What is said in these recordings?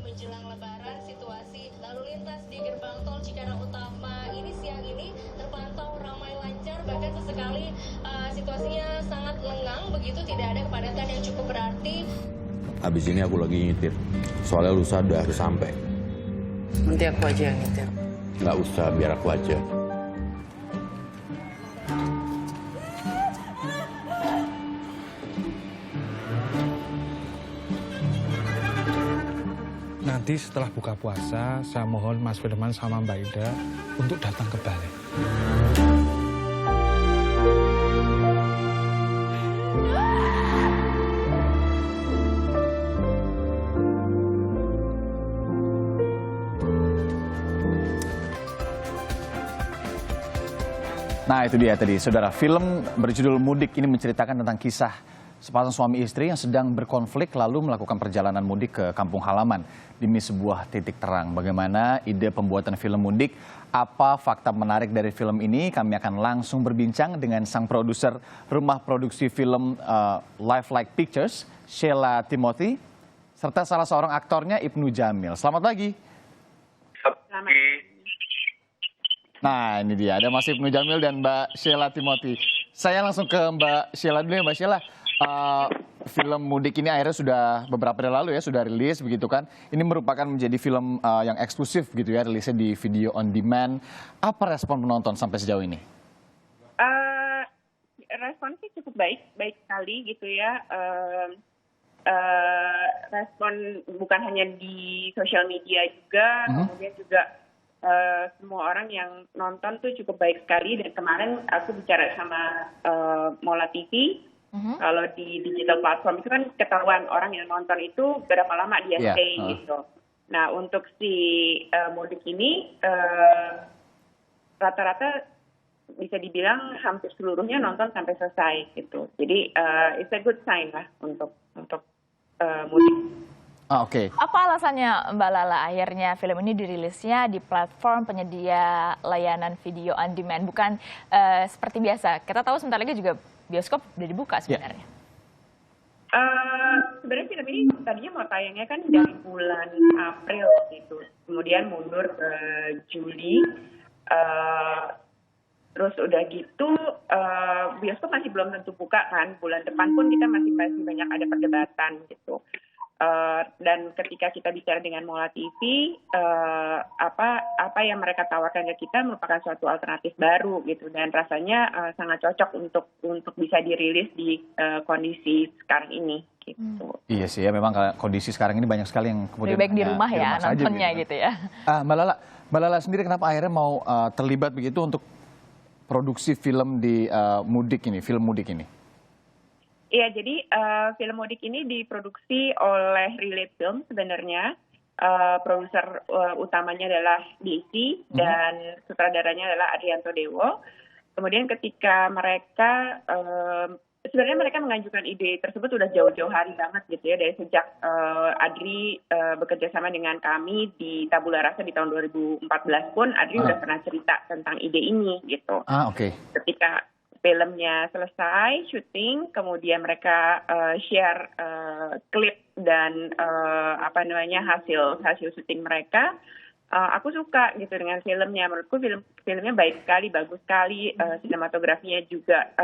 menjelang Lebaran, situasi lalu lintas di gerbang tol Cikarang Utama ini siang ini terpantau ramai lancar, bahkan sesekali situasinya sangat lengang, begitu tidak ada kepadatan yang cukup berarti. Habis ini aku lagi nyetir, soalnya lusa udah harus sampai. Nanti aku aja yang nyetir. Nggak usah, biar aku aja. Nanti setelah buka puasa, saya mohon Mas Firman sama Mbak Ida untuk datang ke balai. Nah itu dia tadi, saudara. Film berjudul Mudik ini menceritakan tentang kisah sepasang suami istri yang sedang berkonflik lalu melakukan perjalanan mudik ke kampung halaman demi sebuah titik terang. Bagaimana ide pembuatan film Mudik? Apa fakta menarik dari film ini? Kami akan langsung berbincang dengan sang produser rumah produksi film Lifelike Pictures, Sheila Timothy, serta salah seorang aktornya Ibnu Jamil. Selamat pagi. Nah ini dia, ada Mas Ibnu Jamil dan Mbak Sheila Timothy. Saya langsung ke Mbak Sheila dulu ya, Mbak Sheila. Film Mudik ini akhirnya sudah beberapa hari lalu ya, sudah rilis begitu kan. Ini merupakan menjadi film yang eksklusif gitu ya, rilisnya di video on demand. Apa respon penonton sampai sejauh ini? Responsnya cukup baik sekali gitu ya. Respon bukan hanya di sosial media juga, kemudian juga semua orang yang nonton tuh cukup baik sekali. Dan kemarin aku bicara sama Mola TV. Kalau di digital platform itu kan ketahuan orang yang nonton itu berapa lama dia stay gitu. Nah untuk si Mudik ini rata-rata bisa dibilang hampir seluruhnya nonton sampai selesai gitu. Jadi it's a good sign lah untuk Mudik. Oke. Apa alasannya Mbak Lala akhirnya film ini dirilisnya di platform penyedia layanan video on demand, bukan seperti biasa? Kita tahu sebentar lagi juga bioskop udah dibuka sebenarnya. Sebenarnya film ini tadinya mau tayangnya kan dari bulan April gitu, kemudian mundur ke Juli. Terus udah gitu bioskop masih belum tentu buka kan, bulan depan pun kita masih banyak ada perdebatan gitu. Dan ketika kita bicara dengan Mola TV, apa yang mereka tawarkan ke kita merupakan suatu alternatif baru gitu, dan rasanya sangat cocok untuk bisa dirilis di kondisi sekarang ini gitu. Iya sih ya, memang kondisi sekarang ini banyak sekali yang kemudian lebih baik di rumah ya nontonnya gitu ya. Mbak Lala sendiri kenapa akhirnya mau terlibat begitu untuk produksi film di film Mudik ini? Iya, jadi film Mudik ini diproduksi oleh Relate Film sebenarnya. Produser utamanya adalah Desi dan sutradaranya adalah Adrianto Dewo. Kemudian ketika mereka, sebenarnya mereka mengajukan ide tersebut udah jauh-jauh hari banget gitu ya. Dari sejak Adri bekerja sama dengan kami di Tabula Rasa di tahun 2014 pun, Adri udah pernah cerita tentang ide ini gitu. Oke. Ketika filmnya selesai syuting, kemudian mereka share klip dan hasil syuting mereka. Aku suka gitu dengan filmnya. Menurutku filmnya baik sekali, bagus sekali. Sinematografinya juga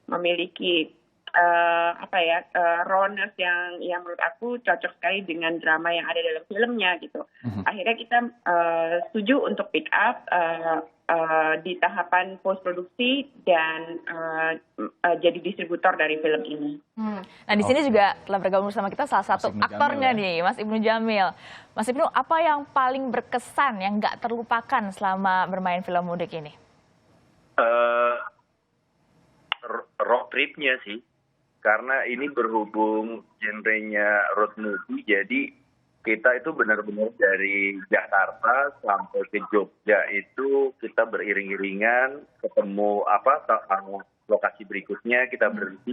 memiliki rawness yang menurut aku cocok sekali dengan drama yang ada dalam filmnya gitu. Akhirnya kita setuju untuk pick up di tahapan post produksi dan jadi distributor dari film ini. Nah di sini juga telah bergabung bersama kita salah satu aktornya nih, Mas Ibnu Jamil. Mas Ibnu, apa yang paling berkesan yang nggak terlupakan selama bermain film Mudik ini? Road tripnya sih, karena ini berhubung genrenya road movie, jadi kita itu benar-benar dari Jakarta sampai ke Jogja itu kita beriring-iringan ketemu lokasi berikutnya, kita berhenti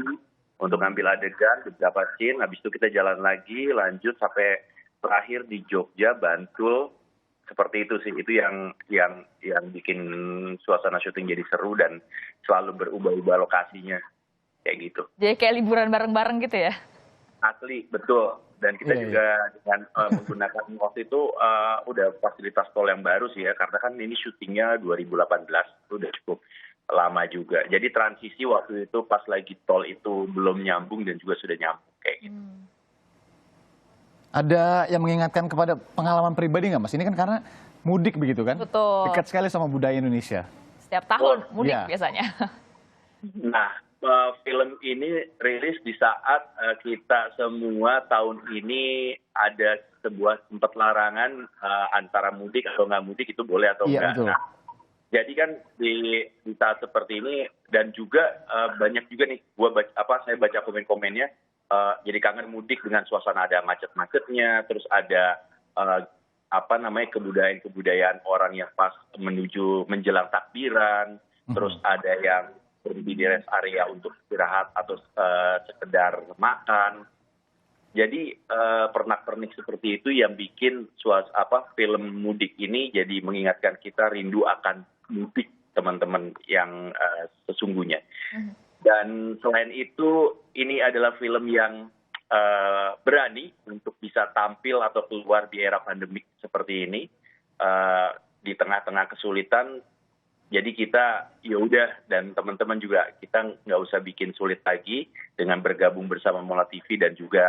untuk ngambil adegan beberapa scene, habis itu kita jalan lagi lanjut sampai terakhir di Jogja, Bantul. Seperti itu sih, itu yang bikin suasana syuting jadi seru dan selalu berubah-ubah lokasinya kayak gitu. Jadi kayak liburan bareng-bareng gitu ya? Asli, betul. Dan kita Iya, juga dengan menggunakan waktu itu udah fasilitas tol yang baru sih ya, karena kan ini syutingnya 2018, itu udah cukup lama juga. Jadi transisi waktu itu pas lagi tol itu belum nyambung dan juga sudah nyambung kayak gitu. Ada yang mengingatkan kepada pengalaman pribadi nggak Mas? Ini kan karena mudik begitu kan? Betul. Dekat sekali sama budaya Indonesia. Setiap tahun mudik Iya. biasanya. Nah, film ini rilis di saat kita semua tahun ini ada sebuah sempat larangan antara mudik atau nggak mudik itu boleh atau Iya, enggak. betul. Nah, jadi kan di saat seperti ini dan juga banyak juga nih saya baca komen-komennya jadi kangen mudik dengan suasana ada macet-macetnya, terus ada kebudayaan orang yang pas menuju menjelang takbiran, terus ada yang berhenti di rest area untuk istirahat atau sekedar makan. Jadi pernak-pernik seperti itu yang bikin film mudik ini jadi mengingatkan kita rindu akan mudik teman-teman yang sesungguhnya. Dan selain itu ini adalah film yang berani untuk bisa tampil atau keluar di era pandemik seperti ini di tengah-tengah kesulitan. Jadi kita ya udah dan teman-teman juga kita nggak usah bikin sulit lagi dengan bergabung bersama Mola TV dan juga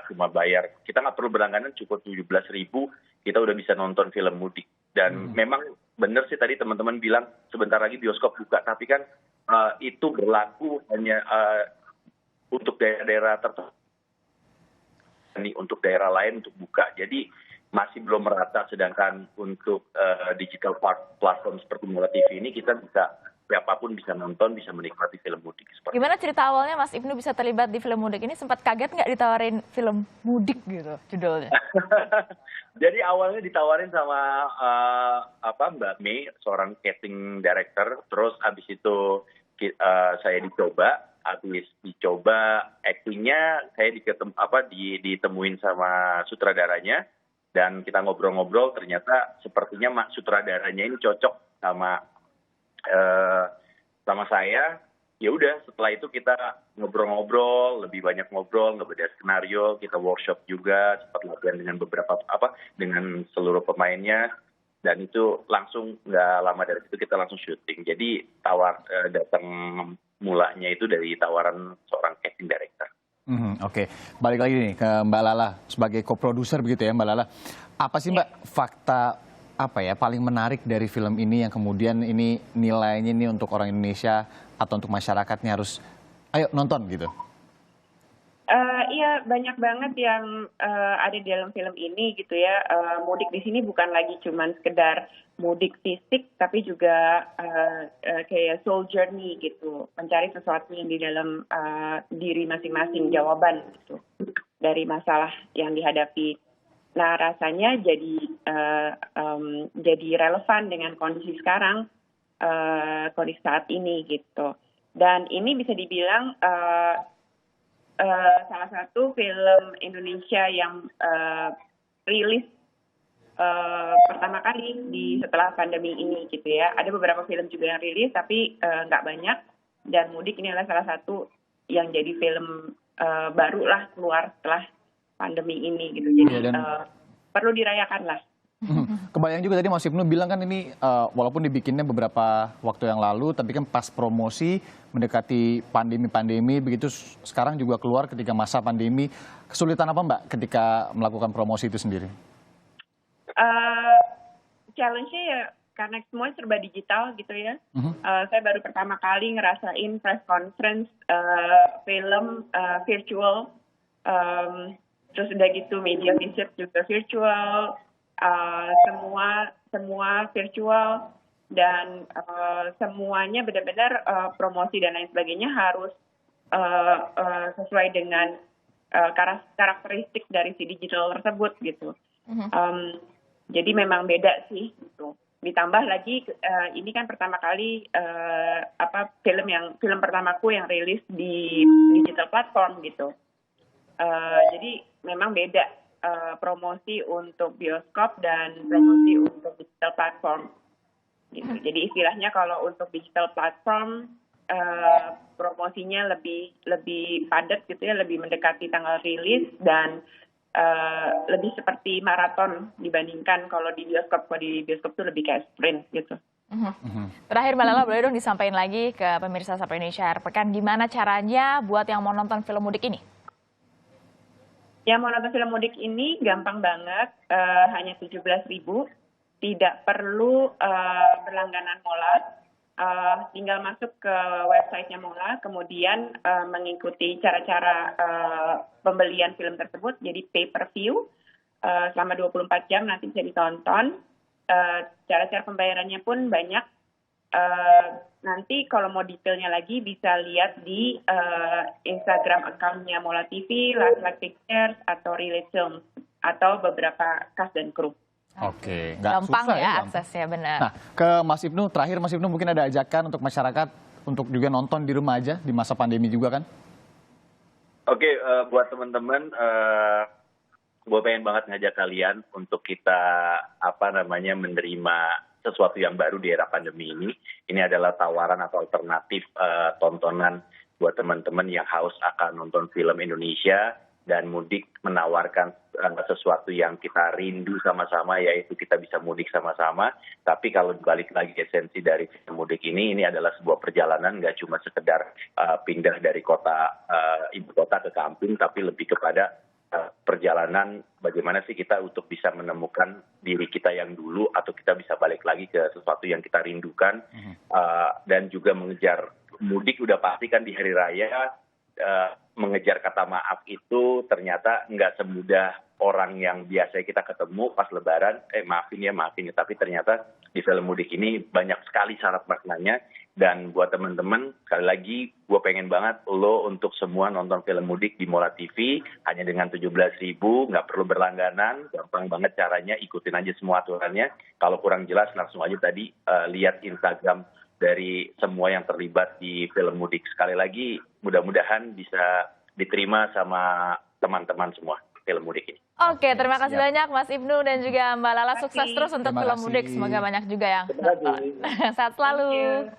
cuma bayar. Kita nggak perlu berlangganan, cukup 17.000 kita udah bisa nonton film mudik. Dan memang benar sih tadi teman-teman bilang sebentar lagi bioskop buka, tapi kan itu berlaku hanya untuk daerah-daerah tertentu, untuk daerah lain untuk buka. Jadi masih belum merata, sedangkan untuk digital platform seperti Mola TV ini kita bisa siapapun bisa nonton, bisa menikmati film mudik. Gimana cerita awalnya Mas Ibnu bisa terlibat di film mudik ini? Sempat kaget nggak ditawarin film mudik gitu judulnya? Jadi awalnya ditawarin sama Mbak Mei, seorang casting director. Terus habis itu saya habis dicoba actingnya, saya ditemuin sama sutradaranya. Dan kita ngobrol-ngobrol, ternyata sepertinya sutradaranya ini cocok sama saya. Ya udah, setelah itu kita ngobrol-ngobrol, lebih banyak ngobrol, ngebedah skenario, kita workshop juga, sempat latihan dengan dengan seluruh pemainnya. Dan itu langsung nggak lama dari itu kita langsung syuting. Jadi datang mulanya itu dari tawaran seorang casting director. Oke, balik lagi nih ke Mbak Lala sebagai co-producer begitu ya Mbak Lala. Apa sih Mbak fakta paling menarik dari film ini yang kemudian ini nilainya ini untuk orang Indonesia atau untuk masyarakatnya harus ayo nonton gitu? Iya, banyak banget yang ada di dalam film ini gitu ya. Mudik di sini bukan lagi cuman sekedar mudik fisik, tapi juga kayak soul journey gitu, mencari sesuatu yang di dalam diri masing-masing, jawaban gitu dari masalah yang dihadapi. Nah, rasanya jadi relevan dengan kondisi sekarang, kondisi saat ini gitu. Dan ini bisa dibilang salah satu film Indonesia yang rilis pertama kali setelah pandemi ini gitu ya. Ada beberapa film juga yang rilis tapi nggak banyak, dan Mudik ini adalah salah satu yang jadi film baru lah keluar setelah pandemi ini gitu. Jadi perlu dirayakan lah. Kebayang juga tadi Mas Ibnu bilang kan ini walaupun dibikinnya beberapa waktu yang lalu, tapi kan pas promosi mendekati pandemi begitu, sekarang juga keluar ketika masa pandemi. Kesulitan apa Mbak ketika melakukan promosi itu sendiri? Challenge-nya ya karena semua serba digital gitu ya. Saya baru pertama kali ngerasain press conference film virtual, terus udah gitu media visit juga virtual. Semua virtual, dan semuanya benar-benar promosi dan lain sebagainya harus sesuai dengan karakteristik dari si digital tersebut gitu. Jadi memang beda sih gitu. Ditambah lagi ini kan pertama kali film pertamaku yang rilis di digital platform gitu. Jadi memang beda. Promosi untuk bioskop dan promosi untuk digital platform. Gitu. Jadi istilahnya kalau untuk digital platform promosinya lebih padat gitu ya, lebih mendekati tanggal rilis dan lebih seperti maraton dibandingkan kalau di bioskop. Kalau di bioskop tuh lebih kayak sprint gitu. Terakhir Mbak Lala, boleh dong disampaikan lagi ke pemirsa Sapa Indonesia Akhir Pekan, gimana caranya buat yang mau nonton film mudik ini? Yang mau nonton film mudik ini gampang banget, hanya 17.000, tidak perlu berlangganan Mola, tinggal masuk ke websitenya Mola, kemudian mengikuti cara-cara pembelian film tersebut, jadi pay per view selama 24 jam nanti bisa ditonton. Cara-cara pembayarannya pun banyak. Nanti kalau mau detailnya lagi bisa lihat di Instagram account-nya Mola TV, Last Like Pictures, atau Relate Films, atau beberapa cast dan kru. Oke, Gampang susah ya gampang. aksesnya, benar. Nah, ke Mas Ibnu, terakhir Mas Ibnu mungkin ada ajakan untuk masyarakat untuk juga nonton di rumah aja di masa pandemi juga kan? Oke, buat teman-teman, gue pengen banget ngajak kalian untuk kita menerima sesuatu yang baru di era pandemi ini. Ini adalah tawaran atau alternatif tontonan buat teman-teman yang haus akan nonton film Indonesia, dan mudik menawarkan sesuatu yang kita rindu sama-sama, yaitu kita bisa mudik sama-sama. Tapi kalau balik lagi esensi dari film mudik ini adalah sebuah perjalanan, nggak cuma sekedar pindah dari ibu kota ke kampung, tapi lebih kepada perjalanan bagaimana sih kita untuk bisa menemukan diri kita yang dulu, atau kita bisa balik lagi ke sesuatu yang kita rindukan, dan juga mengejar mudik. Udah pasti kan di hari raya mengejar kata maaf itu ternyata nggak semudah orang yang biasa kita ketemu pas lebaran, maafin ya, tapi ternyata di film mudik ini banyak sekali syarat maknanya. Dan buat teman-teman, sekali lagi gue pengen banget lo untuk semua nonton film mudik di Mola TV hanya dengan 17.000, nggak perlu berlangganan, gampang banget caranya, ikutin aja semua aturannya. Kalau kurang jelas langsung aja tadi lihat Instagram dari semua yang terlibat di film mudik. Sekali lagi, mudah-mudahan bisa diterima sama teman-teman semua film mudik ini. Oke, terima kasih banyak Mas Ibnu dan juga Mbak Lala. Sukses terus untuk Terima film kasih. mudik. Semoga banyak juga yang nonton. Sehat selalu. Mari.